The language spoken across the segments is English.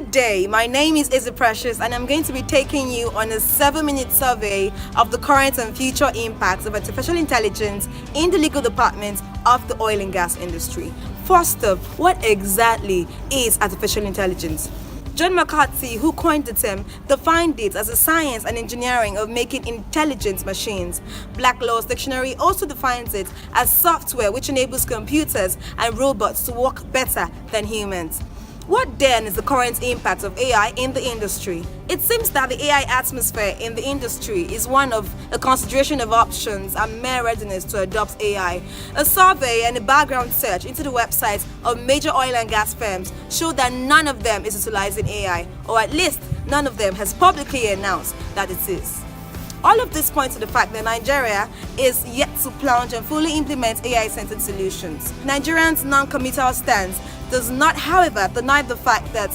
Good day, my name is Izzy Precious and I'm going to be taking you on a 7-minute survey of the current and future impacts of artificial intelligence in the legal department of the oil and gas industry. First up, what exactly is artificial intelligence? John McCarthy, who coined the term, defined it as a science and engineering of making intelligent machines. Black Law's Dictionary also defines it as software which enables computers and robots to work better than humans. What then is the current impact of AI in the industry? It seems that the AI atmosphere in the industry is one of a consideration of options and mere readiness to adopt AI. A survey and a background search into the websites of major oil and gas firms show that none of them is utilizing AI, or at least none of them has publicly announced that it is. All of this points to the fact that Nigeria is yet to plunge and fully implement AI-centered solutions. Nigerians' non-committal stance does not, however, deny the fact that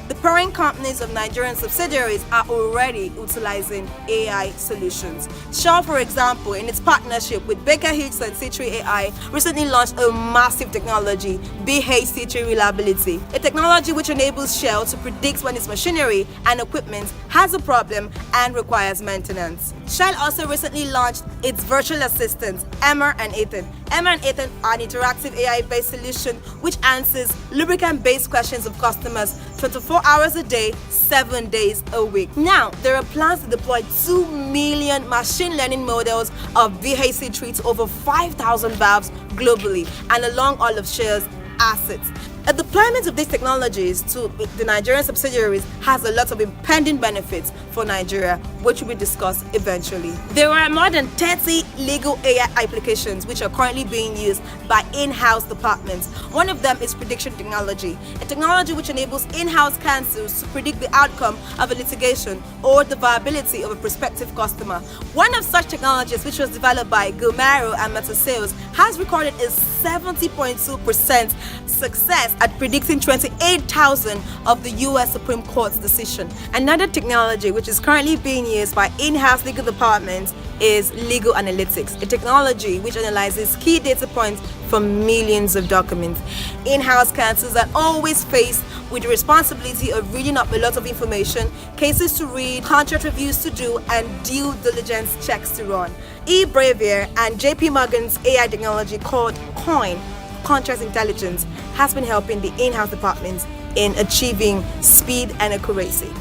the parent companies of Nigerian subsidiaries are already utilizing AI solutions. Shell, for example, in its partnership with Baker Hughes and C3 AI, recently launched a massive technology, BHC3 Reliability, a technology which enables Shell to predict when its machinery and equipment has a problem and requires maintenance. Shell also recently launched its virtual assistant, Emma and Ethan. Emma and Ethan are an interactive AI-based solution which answers lubricant-based questions of customers 24 hours a day, 7 days a week. Now, there are plans to deploy 2 million machine learning models of VHC3 to over 5,000 valves globally and along all of Shell's assets. A deployment of these technologies to the Nigerian subsidiaries has a lot of impending benefits for Nigeria, which will be discussed eventually. There are more than 30 legal AI applications which are currently being used by in-house departments. One of them is prediction technology, a technology which enables in-house counsels to predict the outcome of a litigation or the viability of a prospective customer. One of such technologies, which was developed by Gomaro and Metasales, has recorded a 70.2% success at predicting 28,000 of the US Supreme Court's decision. Another technology which is currently being used by in-house legal departments is legal analytics, a technology which analyzes key data points from millions of documents. In-house counsels are always faced with the responsibility of reading up a lot of information, cases to read, contract reviews to do, and due diligence checks to run. eBravier and JP Morgan's AI technology called COIN, Contract Intelligence, has been helping the in-house departments in achieving speed and accuracy.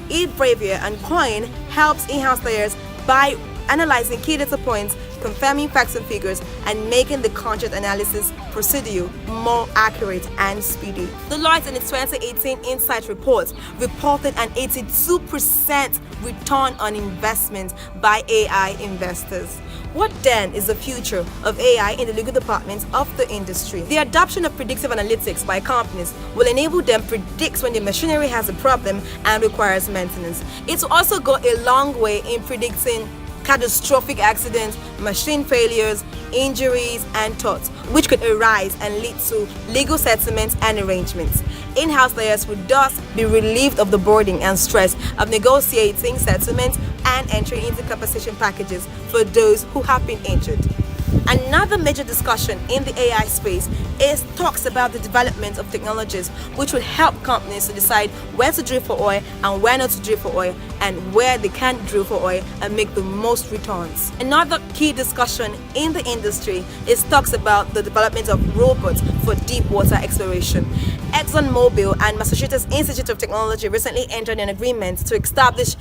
eBravier and COIN helps in-house lawyers by analyzing key data points, confirming facts and figures, and making the contract analysis procedure more accurate and speedy. Deloitte in its 2018 Insight Report reported an 82% return on investment by AI investors. What then is the future of AI in the legal department of the industry? The adoption of predictive analytics by companies will enable them to predict when the machinery has a problem and requires maintenance. It will also go a long way in predicting catastrophic accidents, machine failures, injuries, and torts, which could arise and lead to legal settlements and arrangements. In-house lawyers would thus be relieved of the burden and stress of negotiating settlements and entering into compensation packages for those who have been injured. Another major discussion in the AI space talks about the development of technologies which will help companies to decide where to drill for oil and where not to drill for oil, and where they can drill for oil and make the most returns. Another key discussion in the industry talks about the development of robots for deep water exploration. ExxonMobil and Massachusetts Institute of Technology recently entered an agreement to establish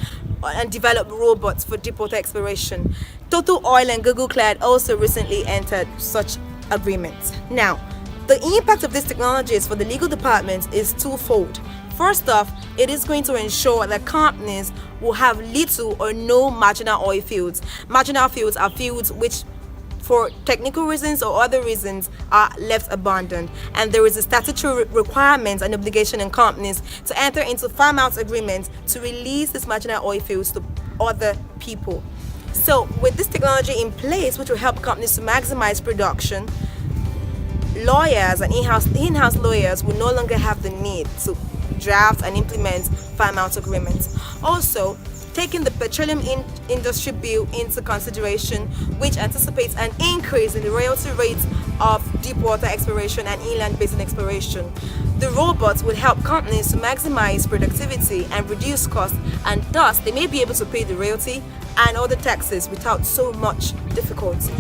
and develop robots for deepwater exploration. Total Oil and Google Cloud also recently entered such agreements. Now, the impact of these technologies for the legal department is twofold. First off, it is going to ensure that companies will have little or no marginal oil fields. Marginal fields are fields which, for technical reasons or other reasons, are left abandoned, and there is a statutory requirement and obligation on companies to enter into farm-out agreements to release these marginal oil fields to other people. So with this technology in place, which will help companies to maximize production, lawyers and in-house lawyers will no longer have the need to draft and implement farm-out agreements. Also, taking the petroleum industry bill into consideration, which anticipates an increase in the royalty rates of deepwater exploration and inland basin exploration. The robots will help companies to maximize productivity and reduce costs, and thus they may be able to pay the royalty and other taxes without so much difficulty.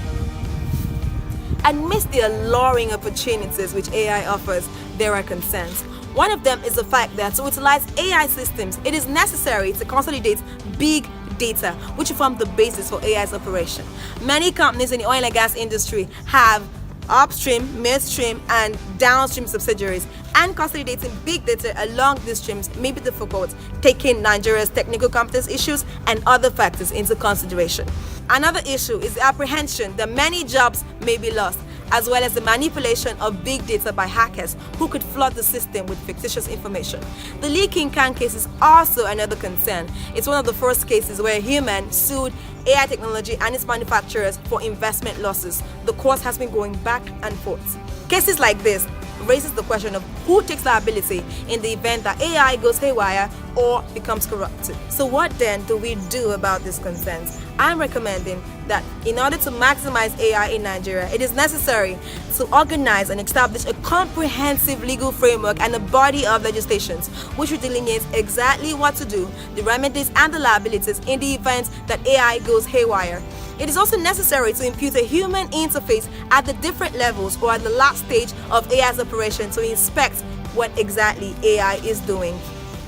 Amidst the alluring opportunities which AI offers, there are concerns. One of them is the fact that to utilize AI systems, it is necessary to consolidate big data, which form the basis for AI's operation. Many companies in the oil and gas industry have upstream, midstream, and downstream subsidiaries, and consolidating big data along these streams may be difficult, taking Nigeria's technical competence issues and other factors into consideration. Another issue is the apprehension that many jobs may be lost, as well as the manipulation of big data by hackers who could flood the system with fictitious information. The leaking can case is also another concern. It's one of the first cases where a human sued AI technology and its manufacturers for investment losses. The course has been going back and forth. Cases like this raises the question of who takes liability in the event that AI goes haywire or becomes corrupted. So what then do we do about these concerns? I'm recommending that in order to maximize AI in Nigeria, it is necessary to organize and establish a comprehensive legal framework and a body of legislations which will delineate exactly what to do, the remedies and the liabilities in the event that AI goes haywire. It is also necessary to impute a human interface at the different levels or at the last stage of AI's operation to inspect what exactly AI is doing.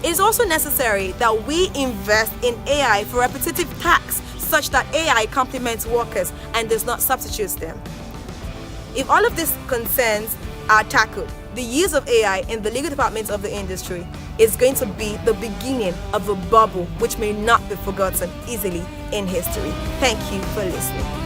It is also necessary that we invest in AI for repetitive tasks such that AI complements workers and does not substitute them. If all of these concerns are tackled, the use of AI in the legal departments of the industry is going to be the beginning of a bubble which may not be forgotten easily in history. Thank you for listening.